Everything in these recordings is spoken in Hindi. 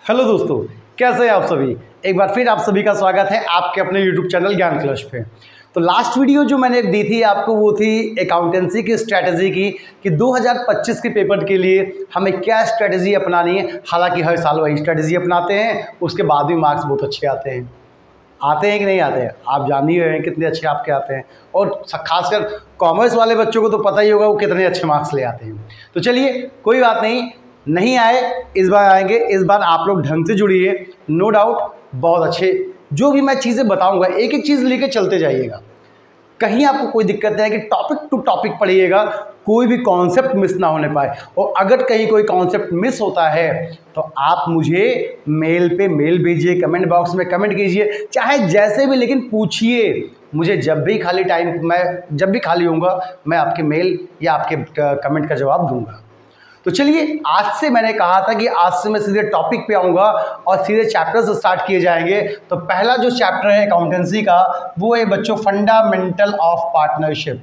हेलो दोस्तों, कैसे हैं आप सभी। एक बार फिर आप सभी का स्वागत है आपके अपने यूट्यूब चैनल ज्ञान क्लच पे। तो लास्ट वीडियो जो मैंने दी थी आपको वो थी अकाउंटेंसी की स्ट्रैटेजी की कि 2025 के पेपर के लिए हमें क्या स्ट्रैटेजी अपनानी है। हालांकि हर साल वही स्ट्रैटेजी अपनाते हैं, उसके बाद भी मार्क्स बहुत अच्छे आते हैं कि नहीं आते हैं। आप जान ही रहे हैं कितने अच्छे आपके आते हैं, और खासकर कॉमर्स वाले बच्चों को तो पता ही होगा वो कितने अच्छे मार्क्स ले आते हैं। तो चलिए कोई बात नहीं आए, इस बार आएंगे। इस बार आप लोग ढंग से जुड़िए, नो डाउट बहुत अच्छे। जो भी मैं चीज़ें बताऊंगा एक एक चीज़ लेके चलते जाइएगा, कहीं आपको कोई दिक्कत नहीं है कि टॉपिक टू टॉपिक पढ़िएगा, कोई भी कॉन्सेप्ट मिस ना होने पाए। और अगर कहीं कोई कॉन्सेप्ट मिस होता है तो आप मुझे मेल पे मेल भेजिए, कमेंट बॉक्स में कमेंट कीजिए, चाहे जैसे भी, लेकिन पूछिए मुझे। जब भी खाली टाइम, मैं जब भी खाली होऊंगा मैं आपके मेल या आपके कमेंट का जवाब दूंगा। तो चलिए, आज से मैंने कहा था कि आज से मैं सीधे टॉपिक पे आऊँगा और सीधे चैप्टर्स स्टार्ट किए जाएंगे। तो पहला जो चैप्टर है अकाउंटेंसी का वो है बच्चों fundamental of partnership.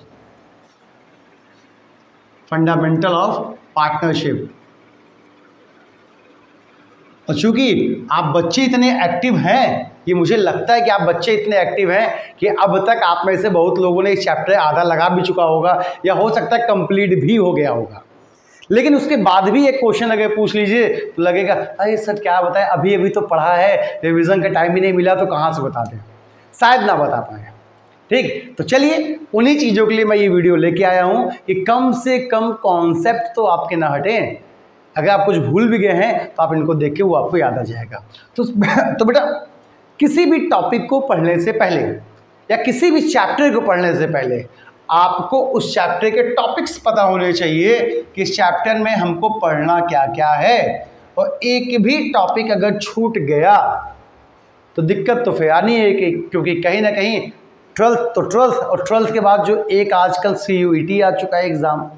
Fundamental of partnership. और चूंकि आप बच्चे इतने एक्टिव हैं, ये मुझे लगता है कि आप बच्चे इतने एक्टिव हैं कि अब तक आप में से बहुत लोगों ने इस चैप्टर आधा लगा भी चुका होगा, या हो सकता है कंप्लीट भी हो गया होगा। लेकिन उसके बाद भी एक क्वेश्चन अगर पूछ लीजिए तो लगेगा अरे सर क्या बताएं, अभी अभी तो पढ़ा है, रिवीजन का टाइम ही नहीं मिला, तो कहाँ से बता दें, शायद ना बता पाए। ठीक, तो चलिए उन्हीं चीज़ों के लिए मैं ये वीडियो लेके आया हूँ कि कम से कम कॉन्सेप्ट तो आपके ना हटें। अगर आप कुछ भूल भी गए हैं तो आप इनको देख के वो आपको याद आ जाएगा। तो बेटा, किसी भी टॉपिक को पढ़ने से पहले या किसी भी चैप्टर को पढ़ने से पहले आपको उस चैप्टर के टॉपिक्स पता होने चाहिए कि इस चैप्टर में हमको पढ़ना क्या क्या है। और एक भी टॉपिक अगर छूट गया तो दिक्कत तो फिर आनी है, क्योंकि कहीं ना कहीं ट्वेल्थ और ट्वेल्थ के बाद जो एक आजकल CUET आ चुका है एग्ज़ाम,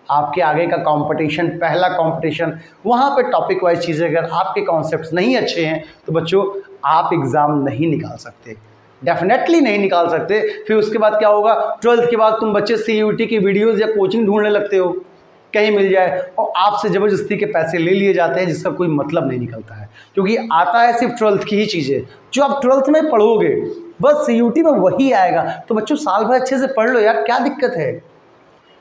आपके आगे का कंपटीशन, पहला कंपटीशन, वहाँ पे टॉपिक वाइज चीज़ें अगर आपके कॉन्सेप्ट्स नहीं अच्छे हैं तो बच्चों आप एग्ज़ाम नहीं निकाल सकते, डेफिनेटली नहीं निकाल सकते। फिर उसके बाद क्या होगा, ट्वेल्थ के बाद तुम बच्चे CUET की वीडियोस या कोचिंग ढूंढने लगते हो कहीं मिल जाए, और आपसे ज़बरदस्ती के पैसे ले लिए जाते हैं जिसका कोई मतलब नहीं निकलता है, क्योंकि आता है सिर्फ ट्वेल्थ की ही चीज़ें। जो आप ट्वेल्थ में पढ़ोगे बस CUET में वही आएगा। तो बच्चों साल भर अच्छे से पढ़ लो यार, क्या दिक्कत है।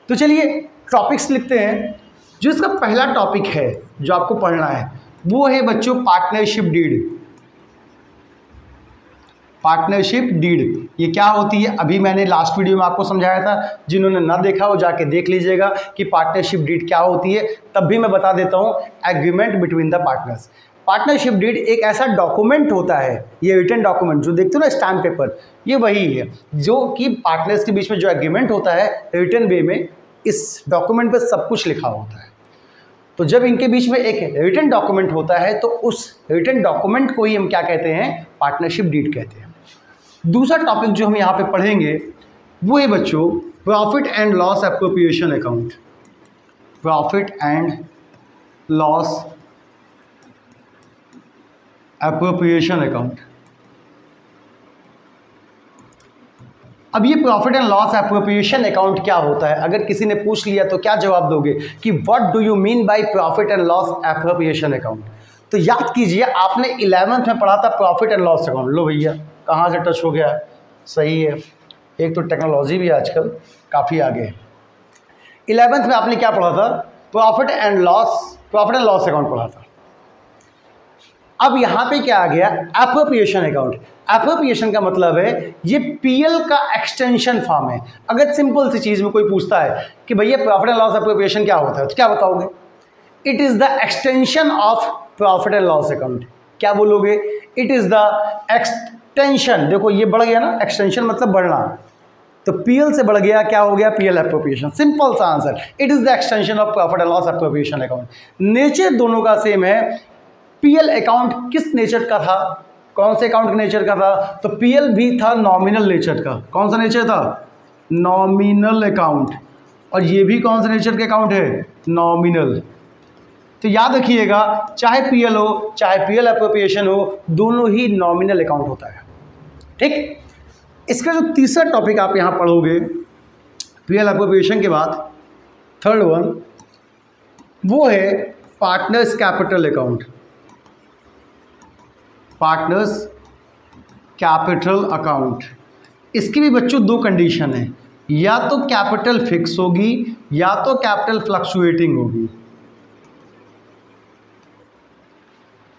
तो चलिए टॉपिक्स लिखते हैं। जो इसका पहला टॉपिक है जो आपको पढ़ना है वो है बच्चों पार्टनरशिप डीड। पार्टनरशिप डीड ये क्या होती है, अभी मैंने लास्ट वीडियो में आपको समझाया था, जिन्होंने ना देखा वो जाके देख लीजिएगा कि पार्टनरशिप डीड क्या होती है। तब भी मैं बता देता हूँ, agreement between the partners. Partnership deed एक ऐसा डॉक्यूमेंट होता है, ये रिटन डॉक्यूमेंट जो देखते हो ना स्टैम्प पेपर, ये वही है जो कि पार्टनर्स के बीच में जो एग्रीमेंट होता है रिटन वे में, इस डॉक्यूमेंट पर सब कुछ लिखा होता है। तो जब इनके बीच में एक रिटन डॉक्यूमेंट होता है तो उस रिटन डॉक्यूमेंट को ही हम क्या कहते हैं, पार्टनरशिप डीड कहते हैं। दूसरा टॉपिक जो हम यहाँ पे पढ़ेंगे वो है बच्चों profit and loss appropriation account. Profit and loss appropriation account. अब ये profit and loss appropriation account क्या होता है, अगर किसी ने पूछ लिया तो क्या जवाब दोगे कि what do you mean by profit and loss appropriation account. तो याद कीजिए, आपने 11th में पढ़ा था प्रॉफिट एंड लॉस अकाउंट। लो भैया, कहाँ से टच हो गया, सही है। एक तो टेक्नोलॉजी भी आजकल काफ़ी आगे है। 11th में आपने क्या पढ़ा था, प्रॉफिट एंड लॉस अकाउंट पढ़ा था। अब यहाँ पे क्या आ गया, एप्रोप्रिएशन अकाउंट। एप्रोप्रिएशन का मतलब है ये PL का एक्सटेंशन फॉर्म है। अगर सिंपल सी चीज़ में कोई पूछता है कि भैया प्रॉफिट एंड लॉस एप्रोप्रिएशन क्या होता है, तो क्या बताओगे, it is the extension of profit and loss account. क्या बोलोगे, इट इज़ द एक्सटेंशन। देखो ये बढ़ गया ना, एक्सटेंशन मतलब बढ़ना, तो PL से बढ़ गया, क्या हो गया, PL एप्रोप्रिएशन। सिंपल सा answer, it is the extension of profit and loss appropriation account. Nature दोनों का सेम है। PL अकाउंट किस नेचर का था, कौन से अकाउंट के नेचर का था, तो PL भी था नॉमिनल नेचर का। कौन सा नेचर था, नॉमिनल अकाउंट। और ये भी कौन से नेचर के अकाउंट है, नॉमिनल। तो याद रखिएगा, चाहे PL हो चाहे PL एप्रोप्रिएशन हो, दोनों ही नॉमिनल अकाउंट होता है। ठीक, इसका जो तीसरा टॉपिक आप यहाँ पढ़ोगे PL एप्रोप्रिएशन के बाद, थर्ड वन, वो है partners capital account. Partners capital account, इसकी भी बच्चों दो कंडीशन है, या तो कैपिटल फिक्स होगी या तो कैपिटल फ्लक्चुएटिंग होगी,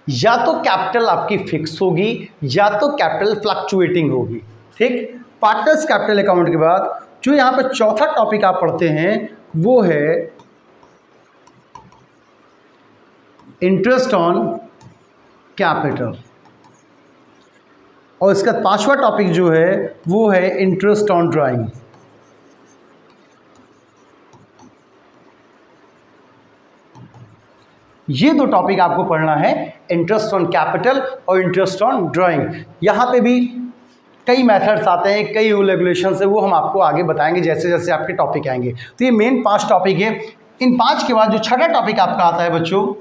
या तो कैपिटल आपकी फिक्स होगी या तो कैपिटल फ्लक्चुएटिंग होगी। ठीक, पार्टनर्स कैपिटल अकाउंट के बाद जो यहां पर चौथा टॉपिक आप पढ़ते हैं वो है इंटरेस्ट ऑन कैपिटल, और इसका पांचवा टॉपिक जो है वो है इंटरेस्ट ऑन ड्राइंग। ये दो टॉपिक आपको पढ़ना है, इंटरेस्ट ऑन कैपिटल और इंटरेस्ट ऑन ड्राइंग। यहाँ पे भी कई मेथड्स आते हैं, कई रूल रेगुलेशन है, वो हम आपको आगे बताएंगे जैसे जैसे आपके टॉपिक आएंगे। तो ये मेन 5 टॉपिक है। इन 5 के बाद जो छठा टॉपिक आपका आता है बच्चों,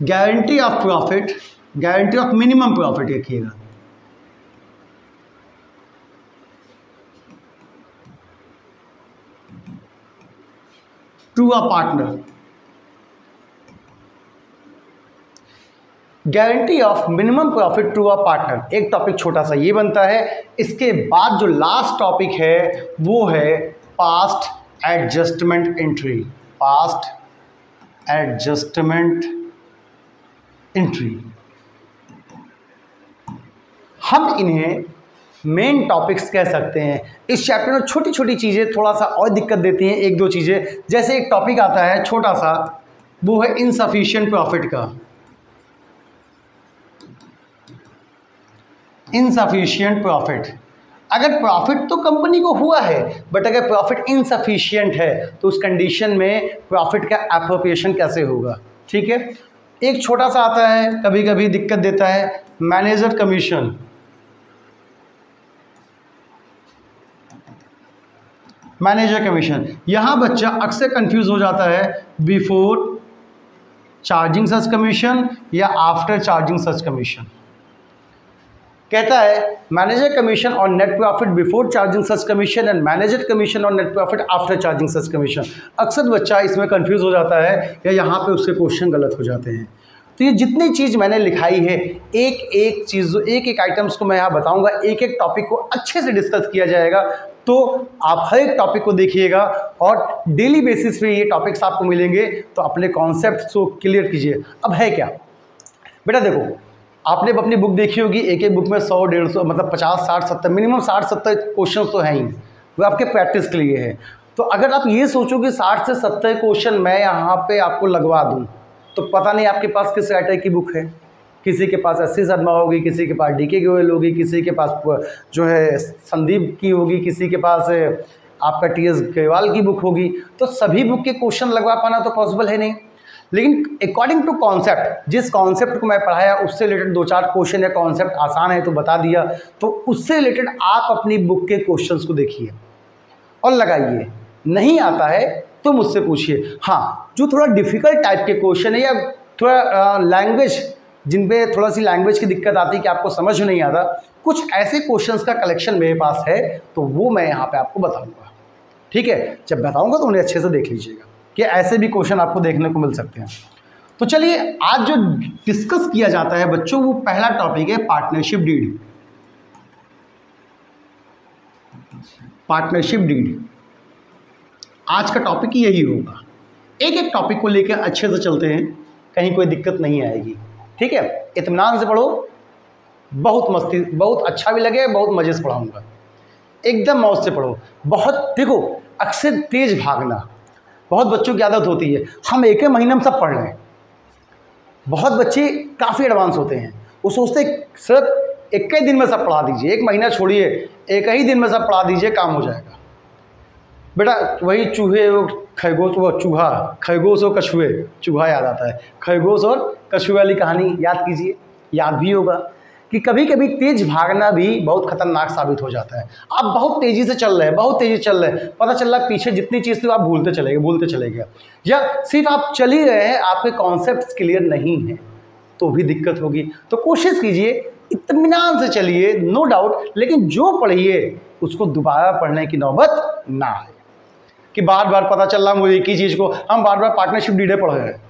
guarantee of profit, guarantee of minimum profit लिखिएगा। To a partner, guarantee of minimum profit to a partner, एक टॉपिक छोटा सा ये बनता है। इसके बाद जो लास्ट टॉपिक है वो है past adjustment entry, past adjustment entry. हम इन्हें मेन टॉपिक्स कह सकते हैं। इस चैप्टर में छोटी छोटी चीज़ें थोड़ा सा और दिक्कत देती हैं, एक दो चीज़ें, जैसे एक टॉपिक आता है छोटा सा, वो है इनसफिशिएंट प्रॉफिट का, इनसफिशिएंट प्रॉफिट। अगर प्रॉफिट तो कंपनी को हुआ है, बट अगर प्रॉफिट इनसफिशिएंट है तो उस कंडीशन में प्रॉफिट का एप्रोप्रिएशन कैसे होगा। ठीक है, एक छोटा सा आता है, कभी कभी दिक्कत देता है, मैनेजर कमीशन। मैनेजर कमीशन, यहां बच्चा अक्सर कंफ्यूज हो जाता है बिफोर चार्जिंग सच कमीशन या आफ्टर चार्जिंग सच कमीशन। कहता है manager commission on net profit before charging such commission and manager commission on net profit after charging such commission. अक्सर बच्चा इसमें कंफ्यूज हो जाता है या यहाँ पे उसके क्वेश्चन गलत हो जाते हैं। तो ये जितनी चीज़ मैंने लिखाई है, एक एक चीज़, एक एक आइटम्स को मैं यहाँ बताऊँगा, एक एक टॉपिक को अच्छे से डिस्कस किया जाएगा। तो आप हर एक टॉपिक को देखिएगा और डेली बेसिस पे ये टॉपिक्स आपको मिलेंगे, तो अपने कॉन्सेप्ट को क्लियर कीजिए। अब है क्या बेटा, देखो आपने अपनी बुक देखी होगी, एक एक बुक में 100, 150, मतलब 50, 60, 70, मिनिमम 60, 70 क्वेश्चन तो हैं ही, वो आपके प्रैक्टिस के लिए है। तो अगर आप ये सोचो कि 60 से 70 क्वेश्चन मैं यहाँ पे आपको लगवा दूँ, तो पता नहीं आपके पास किस राइटर की बुक है। किसी के पास एस.सी. शर्मा होगी, किसी के पास डी.के. गोयल होगी, किसी के पास जो है संदीप की होगी, किसी के पास आपका टी.एस. ग्रेवाल की बुक होगी। तो सभी बुक के क्वेश्चन लगवा पाना तो पॉसिबल है नहीं, लेकिन अकॉर्डिंग टू कॉन्सेप्ट, जिस कॉन्सेप्ट को मैं पढ़ाया उससे रिलेटेड 2-4 क्वेश्चन या कॉन्सेप्ट आसान है तो बता दिया, तो उससे रिलेटेड आप अपनी बुक के क्वेश्चंस को देखिए और लगाइए। नहीं आता है तो मुझसे पूछिए। हाँ, जो थोड़ा डिफ़िकल्ट टाइप के क्वेश्चन है या थोड़ा लैंग्वेज, जिन पे थोड़ा सी लैंग्वेज की दिक्कत आती है कि आपको समझ नहीं आता, कुछ ऐसे क्वेश्चंस का कलेक्शन मेरे पास है, तो वो मैं यहाँ पे आपको बताऊँगा। ठीक है, जब बताऊँगा तो उन्हें अच्छे से देख लीजिएगा कि ऐसे भी क्वेश्चन आपको देखने को मिल सकते हैं। तो चलिए, आज जो डिस्कस किया जाता है बच्चों, वो पहला टॉपिक है पार्टनरशिप डीड। पार्टनरशिप डीड आज का टॉपिक यही होगा। एक एक टॉपिक को लेकर अच्छे से चलते हैं, कहीं कोई दिक्कत नहीं आएगी। ठीक है, इत्मीनान से पढ़ो, बहुत मस्ती, बहुत अच्छा भी लगे, बहुत मज़े से पढ़ाऊँगा, एकदम मौज से पढ़ो। बहुत देखो, अक्सर तेज भागना बहुत बच्चों की आदत होती है, हम एक ही महीने में सब पढ़ लें। बहुत बच्चे काफ़ी एडवांस होते हैं, वो सोचते हैं सर एक ही दिन में सब पढ़ा दीजिए, एक महीना छोड़िए, एक ही दिन में सब पढ़ा दीजिए, काम हो जाएगा। बेटा वही चूहे वो खरगोश, वो चूहा, खरगोश और कछुए, चूहा याद आता है, खरगोश और कछुए वाली कहानी याद कीजिए, याद भी होगा कि कभी कभी तेज भागना भी बहुत खतरनाक साबित हो जाता है। आप बहुत तेज़ी से चल रहे हैं, बहुत तेज़ी चल रहे हैं, पता चल रहा है पीछे जितनी चीज़ थी आप भूलते चले गए, या सिर्फ आप चल ही रहे हैं, आपके कॉन्सेप्ट क्लियर नहीं है, तो भी दिक्कत होगी। तो कोशिश कीजिए, इत्मीनान से चलिए, नो डाउट, लेकिन जो पढ़िए उसको दोबारा पढ़ने की नौबत ना आए। कि बार बार पता चल रहा मुझे एक ही चीज़ को, हम बार बार पार्टनरशिप डीडें पढ़ रहे हैं,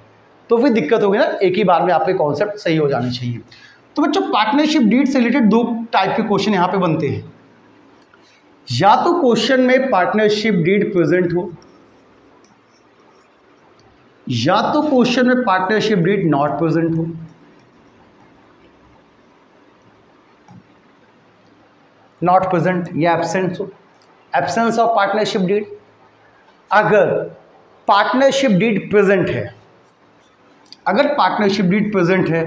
तो फिर दिक्कत होगी ना। एक ही बार में आपके कॉन्सेप्ट सही हो जाने चाहिए। तो बच्चों पार्टनरशिप डीड से रिलेटेड दो टाइप के क्वेश्चन यहाँ पे बनते हैं। या तो क्वेश्चन में पार्टनरशिप डीड प्रेजेंट हो, या तो क्वेश्चन में पार्टनरशिप डीड नॉट प्रेजेंट हो। नॉट प्रेजेंट या एब्सेंट हो, एब्सेंस ऑफ पार्टनरशिप डीड। अगर पार्टनरशिप डीड प्रेजेंट है, अगर पार्टनरशिप डीड प्रेजेंट है,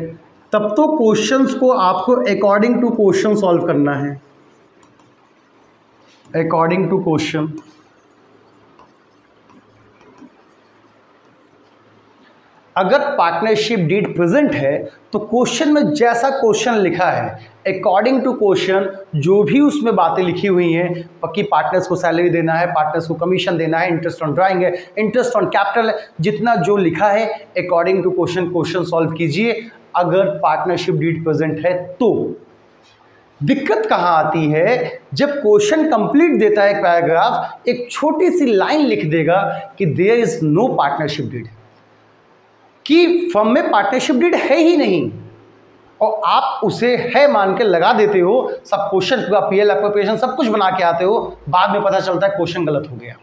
तब तो क्वेश्चंस को आपको अकॉर्डिंग टू क्वेश्चन सॉल्व करना है, अकॉर्डिंग टू क्वेश्चन। अगर पार्टनरशिप डीड प्रेजेंट है तो क्वेश्चन में जैसा क्वेश्चन लिखा है अकॉर्डिंग टू क्वेश्चन, जो भी उसमें बातें लिखी हुई हैं, पक्की पार्टनर्स को सैलरी देना है, पार्टनर्स को कमीशन देना है, इंटरेस्ट ऑन ड्राइंग है, इंटरेस्ट ऑन कैपिटल है, जितना जो लिखा है according to question question solve कीजिए। अगर पार्टनरशिप डीड प्रेजेंट है तो दिक्कत कहाँ आती है, जब क्वेश्चन कंप्लीट देता है पैराग्राफ, एक छोटी सी लाइन लिख देगा कि there is no partnership deed, कि फर्म में पार्टनरशिप डीड है ही नहीं, और आप उसे है मान के लगा देते हो, सब क्वेश्चन पूरा पीएल एप्रोप्रिएशन सब कुछ बना के आते हो, बाद में पता चलता है क्वेश्चन गलत हो गया।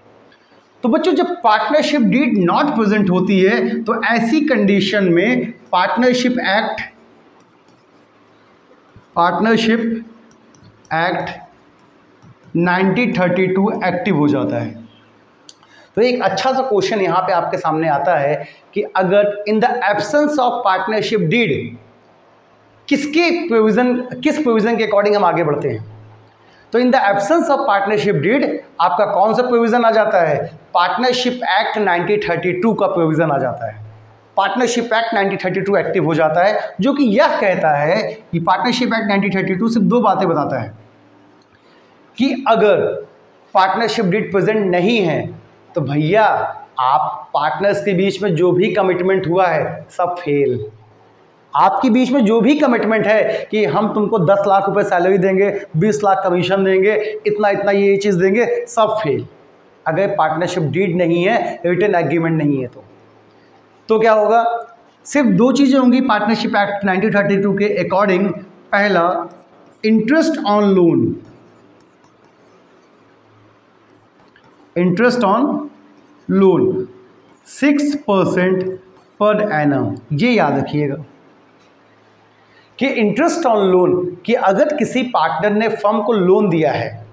तो बच्चों जब पार्टनरशिप डीड नॉट प्रेजेंट होती है तो ऐसी कंडीशन में पार्टनरशिप एक्ट 1932 एक्टिव हो जाता है। तो एक अच्छा सा क्वेश्चन यहाँ पे आपके सामने आता है कि अगर in the absence of partnership deed, किस प्रोविजन के अकॉर्डिंग हम आगे बढ़ते हैं, तो in the absence of partnership deed आपका कौन सा प्रोविजन आ जाता है, पार्टनरशिप एक्ट 1932 का प्रोविजन आ जाता है। पार्टनरशिप एक्ट 1932 एक्टिव हो जाता है, जो कि यह कहता है कि पार्टनरशिप एक्ट 1932 सिर्फ दो बातें बताता है कि अगर पार्टनरशिप डीड प्रेजेंट नहीं है तो भैया आप पार्टनर्स के बीच में जो भी कमिटमेंट हुआ है सब फेल। आपके बीच में जो भी कमिटमेंट है कि हम तुमको 10 लाख रुपए सैलरी देंगे, 20 लाख कमीशन देंगे, इतना इतना ये चीज़ देंगे, सब फेल। अगर पार्टनरशिप डीड नहीं है, रिटन एग्रीमेंट नहीं है, तो क्या होगा, सिर्फ दो चीज़ें होंगी पार्टनरशिप एक्ट 1932 के अकॉर्डिंग। पहला, interest on loan, interest on loan 6% per annum. ये याद रखिएगा कि इंटरेस्ट ऑन लोन, कि अगर किसी पार्टनर ने फर्म को लोन दिया है,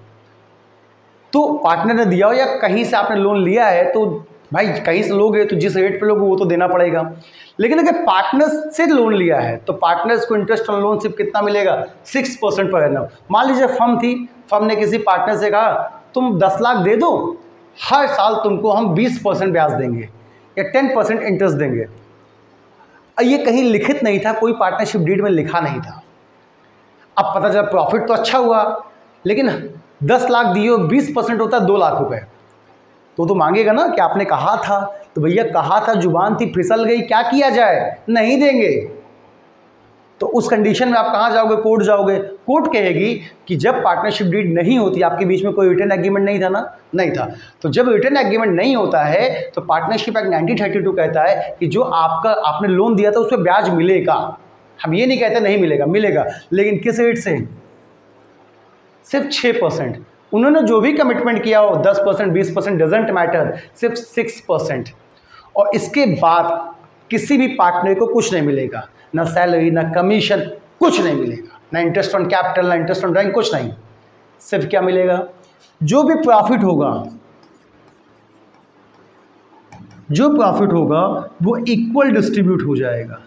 तो पार्टनर ने दिया हो या कहीं से आपने लोन लिया है, तो भाई कहीं से लोगे तो जिस रेट पे लोगे वो तो देना पड़ेगा। लेकिन अगर पार्टनर्स से लोन लिया है तो पार्टनर्स को इंटरेस्ट ऑन लोन सिर्फ कितना मिलेगा, 6% पर एनम। मान लीजिए फर्म थी, फर्म ने किसी पार्टनर से कहा तुम 10 लाख दे दो, हर साल तुमको हम 20% ब्याज देंगे या 10% इंटरेस्ट देंगे। ये कहीं लिखित नहीं था, कोई पार्टनरशिप डीड में लिखा नहीं था। अब पता चला प्रॉफिट तो अच्छा हुआ, लेकिन 10 लाख दिए, 20% होता है 2 लाख रुपए, तो मांगेगा ना कि आपने कहा था। तो भैया कहा था, जुबान थी, फिसल गई, क्या किया जाए, नहीं देंगे। तो उस कंडीशन में आप कहाँ जाओगे, कोर्ट जाओगे। कोर्ट कहेगी कि जब पार्टनरशिप डीड नहीं होती, आपके बीच में कोई रिटन एग्रीमेंट नहीं था ना, नहीं था, तो जब रिटन एग्रीमेंट नहीं होता है तो पार्टनरशिप एक्ट 1932 कहता है कि जो आपने लोन दिया था उस पर ब्याज मिलेगा। हम ये नहीं कहते नहीं मिलेगा, मिलेगा, लेकिन किस रेट से, सिर्फ 6%। उन्होंने जो भी कमिटमेंट किया हो, 10%, 20% डजेंट मैटर, सिर्फ 6%। और इसके बाद किसी भी पार्टनर को कुछ नहीं मिलेगा, ना सैलरी, ना कमीशन, कुछ नहीं मिलेगा, ना इंटरेस्ट ऑन कैपिटल, ना इंटरेस्ट ऑन ड्राइंग, कुछ नहीं। सिर्फ क्या मिलेगा, जो भी प्रॉफिट होगा, जो प्रॉफिट होगा वो इक्वल डिस्ट्रीब्यूट हो जाएगा,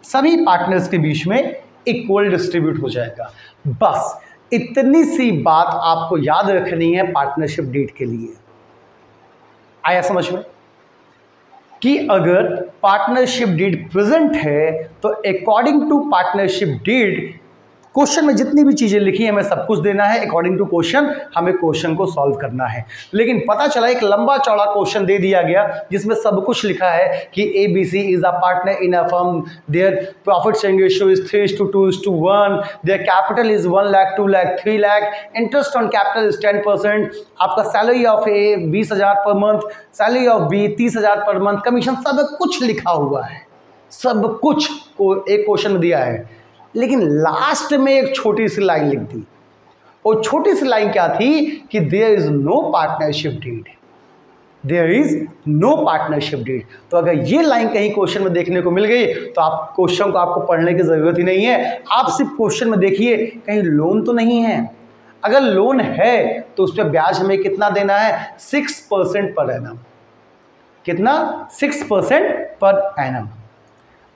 सभी पार्टनर्स के बीच में इक्वल डिस्ट्रीब्यूट हो जाएगा। बस इतनी सी बात आपको याद रखनी है पार्टनरशिप डीड के लिए। आया समझ में कि अगर पार्टनरशिप डीड प्रेजेंट है तो according to partnership deed question में जितनी भी चीज़ें लिखी है हमें सब कुछ देना है अकॉर्डिंग टू क्वेश्चन, हमें क्वेश्चन को सॉल्व करना है। लेकिन पता चला एक लंबा चौड़ा क्वेश्चन दे दिया गया जिसमें सब कुछ लिखा है कि ABC is a partner in a firm, their profit sharing ratio is 3:2:1, their capital is 1 lakh 2 lakh 3 lakh, interest on capital is 10%, आपका salary of A 20,000 per month, salary of B 30,000 per month, commission, सब कुछ लिखा हुआ है, सब कुछ को एक क्वेश्चन में दिया है। लेकिन लास्ट में एक छोटी सी लाइन लिख दी। और छोटी सी लाइन क्या थी कि there is no partnership deed, there is no partnership deed. तो अगर ये लाइन कहीं क्वेश्चन में देखने को मिल गई तो आप क्वेश्चन को आपको पढ़ने की जरूरत ही नहीं है, आप सिर्फ क्वेश्चन में देखिए कहीं लोन तो नहीं है। अगर लोन है तो उस पर ब्याज हमें कितना देना है, 6% पर एनम। कितना? 6% पर एनम।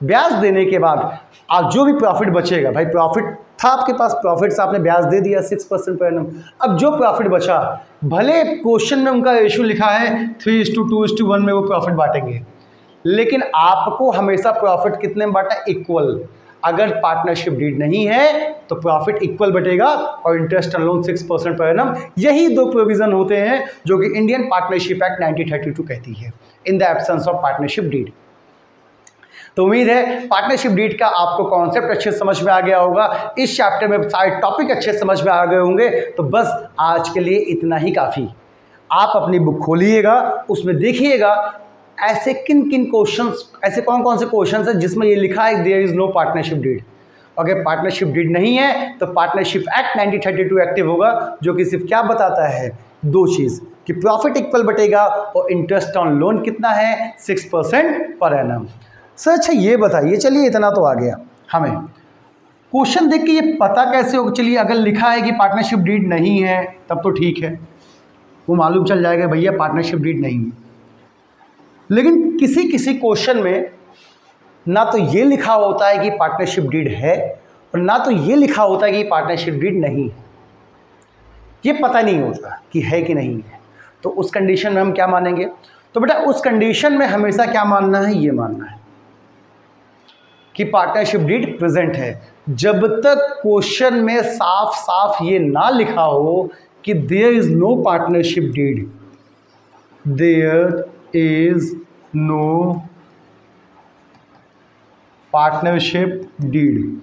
ब्याज देने के बाद आप जो भी प्रॉफिट बचेगा, भाई प्रॉफिट था आपके पास, प्रॉफिट से आपने ब्याज दे दिया 6% पर एनम। अब जो प्रॉफिट बचा, भले क्वेश्चन में उनका रेशियो लिखा है 3:2:1 में वो प्रॉफिट बांटेंगे, लेकिन आपको हमेशा प्रॉफिट कितने में बांटना, इक्वल। अगर पार्टनरशिप डीड नहीं है तो प्रॉफिट इक्वल बटेगा और interest on loan 6% per annum. यही दो प्रोविजन होते हैं जो कि इंडियन पार्टनरशिप एक्ट 1932 कहती है, in the absence of partnership deed. तो उम्मीद है पार्टनरशिप डीड का आपको कॉन्सेप्ट अच्छे समझ में आ गया होगा, इस चैप्टर में सारे टॉपिक अच्छे समझ में आ गए होंगे। तो बस आज के लिए इतना ही काफ़ी। आप अपनी बुक खोलिएगा, उसमें देखिएगा ऐसे किन किन क्वेश्चंस, ऐसे कौन कौन से क्वेश्चंस हैं जिसमें ये लिखा है there is no partnership deed. अगर पार्टनरशिप डीड नहीं है तो पार्टनरशिप एक्ट 1932 एक्टिव होगा, जो कि सिर्फ क्या बताता है, दो चीज़, कि प्रॉफिट इक्वल बटेगा और इंटरेस्ट ऑन लोन कितना है, 6% पर एनम। सर अच्छा ये बताइए, चलिए इतना तो आ गया, हमें क्वेश्चन देख के ये पता कैसे होगा, चलिए अगर लिखा है कि पार्टनरशिप डीड नहीं है तब तो ठीक है, वो मालूम चल जाएगा भैया पार्टनरशिप डीड नहीं है। लेकिन किसी किसी क्वेश्चन में ना तो ये लिखा होता है कि पार्टनरशिप डीड है और ना तो ये लिखा होता है कि पार्टनरशिप डीड नहीं है, ये पता नहीं होता कि है कि नहीं है। तो उस कंडीशन में हम क्या मानेंगे, तो बेटा उस कंडीशन में हमेशा क्या मानना है, ये मानना है कि पार्टनरशिप डीड प्रेजेंट है। जब तक क्वेश्चन में साफ साफ ये ना लिखा हो कि there is no partnership deed, there is no partnership deed,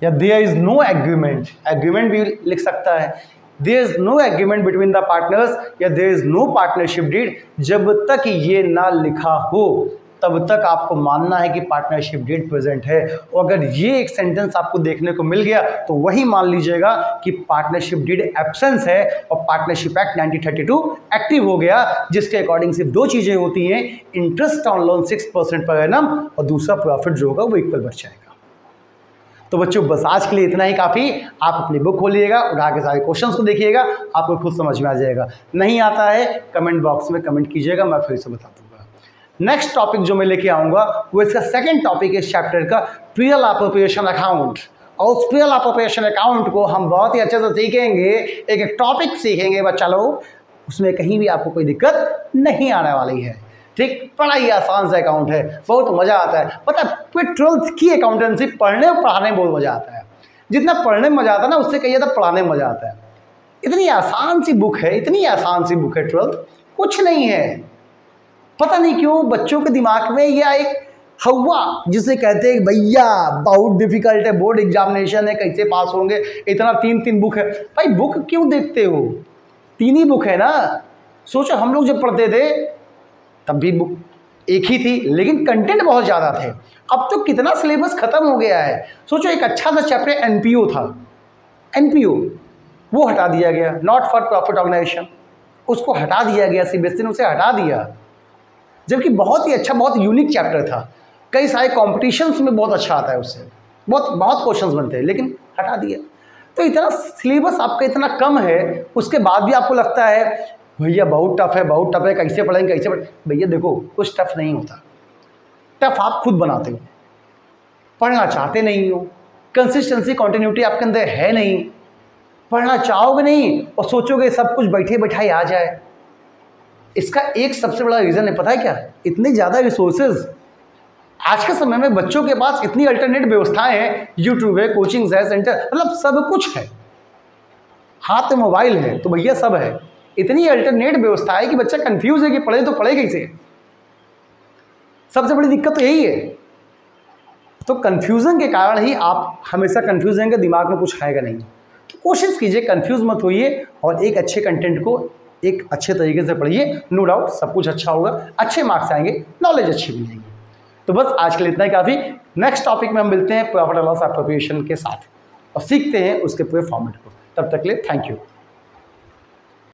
या there is no agreement, agreement भी लिख सकता है, there is no agreement between the partners, या there is no partnership deed. जब तक ये ना लिखा हो तब तक आपको मानना है कि पार्टनरशिप डीड प्रेजेंट है। और अगर ये एक सेंटेंस आपको देखने को मिल गया तो वही मान लीजिएगा कि पार्टनरशिप डीड एब्सेंस है और पार्टनरशिप एक्ट 1932 एक्टिव हो गया, जिसके अकॉर्डिंग सिर्फ दो चीज़ें होती हैं, interest on loan 6% per annum और दूसरा प्रॉफिट जो होगा वो इक्वल बच जाएगा। तो बच्चों बस आज के लिए इतना ही काफ़ी। आप अपनी बुक खोलिएगा, उठा के सारे क्वेश्चंस को देखिएगा, आपको खुद समझ में आ जाएगा। नहीं आता है कमेंट बॉक्स में कमेंट कीजिएगा, मैं फिर से बता दूँगा। नेक्स्ट टॉपिक जो मैं लेके आऊँगा वो इसका सेकंड टॉपिक है इस चैप्टर का, प्रियल अप्रोप्रिएशन अकाउंट। और उस प्रियल अप्रोप्रिएशन अकाउंट को हम बहुत ही अच्छे से सीखेंगे, एक एक टॉपिक सीखेंगे बच्चा लोग, उसमें कहीं भी आपको कोई दिक्कत नहीं आने वाली है। ठीक, बड़ा ही आसान सा अकाउंट है, बहुत मज़ा आता है। पता है 12th की अकाउंटेंसी पढ़ने और पढ़ाने में बहुत मज़ा आता है। जितना पढ़ने में मज़ा आता है ना, उससे कहिए तो पढ़ाने में मज़ा आता है। इतनी आसान सी बुक है, इतनी आसान सी बुक है 12th, कुछ नहीं है। पता नहीं क्यों बच्चों के दिमाग में यह एक हवा जिसे कहते हैं भैया बहुत डिफिकल्ट है, बोर्ड एग्जामिनेशन है, कैसे पास होंगे, इतना 3 बुक है। भाई बुक क्यों देखते हो, 3 ही बुक है ना। सोचो हम लोग जब पढ़ते थे तब भी बुक एक ही थी, लेकिन कंटेंट बहुत ज़्यादा थे। अब तो कितना सिलेबस ख़त्म हो गया है। सोचो एक अच्छा सा चैप्टर एनपीओ था, एनपीओ वो हटा दिया गया, नॉट फॉर प्रॉफिट ऑर्गेनाइजेशन, उसको हटा दिया गया, सीबीएसई ने उसे हटा दिया, जबकि बहुत ही अच्छा, बहुत यूनिक चैप्टर था। कई सारे कॉम्पिटिशन्स में बहुत अच्छा आता है, उससे बहुत क्वेश्चंस बनते हैं, लेकिन हटा दिया। तो इतना सिलेबस आपका इतना कम है, उसके बाद भी आपको लगता है भैया बहुत टफ है, बहुत टफ है, कैसे पढ़ेंगे, कैसे पढ़ें। भैया देखो कुछ टफ नहीं होता, टफ आप खुद बनाते हो, पढ़ना चाहते नहीं हो, कंसिस्टेंसी कॉन्टिन्यूटी आपके अंदर है नहीं, पढ़ना चाहोगे नहीं और सोचोगे सब कुछ बैठे बैठाए आ जाए। इसका एक सबसे बड़ा रीज़न है, पता है क्या, इतने ज़्यादा रिसोर्सेज आज के समय में बच्चों के पास इतनी अल्टरनेट व्यवस्थाएं हैं, यूट्यूब है, कोचिंग है, सेंटर, मतलब सब कुछ है, हाथ में मोबाइल है, तो भैया सब है। इतनी अल्टरनेट व्यवस्था है कि बच्चा कंफ्यूज है कि पढ़े तो पढ़े कैसे। सबसे बड़ी दिक्कत तो यही है। तो कंफ्यूजन के कारण ही आप हमेशा कंफ्यूज रहेंगे, दिमाग में कुछ आएगा नहीं। तो कोशिश कीजिए कंफ्यूज मत होइए और एक अच्छे कंटेंट को एक अच्छे तरीके से पढ़िए। नो डाउट सब कुछ अच्छा होगा, अच्छे मार्क्स आएंगे, नॉलेज अच्छी मिलेगी। तो बस आज के लिए इतना ही काफ़ी। नेक्स्ट टॉपिक में हम मिलते हैं प्रॉफिट एंड लॉस एप्रोप्रिएशन के साथ और सीखते हैं उसके पूरे फॉर्मेट को। तब तक के लिए थैंक यू।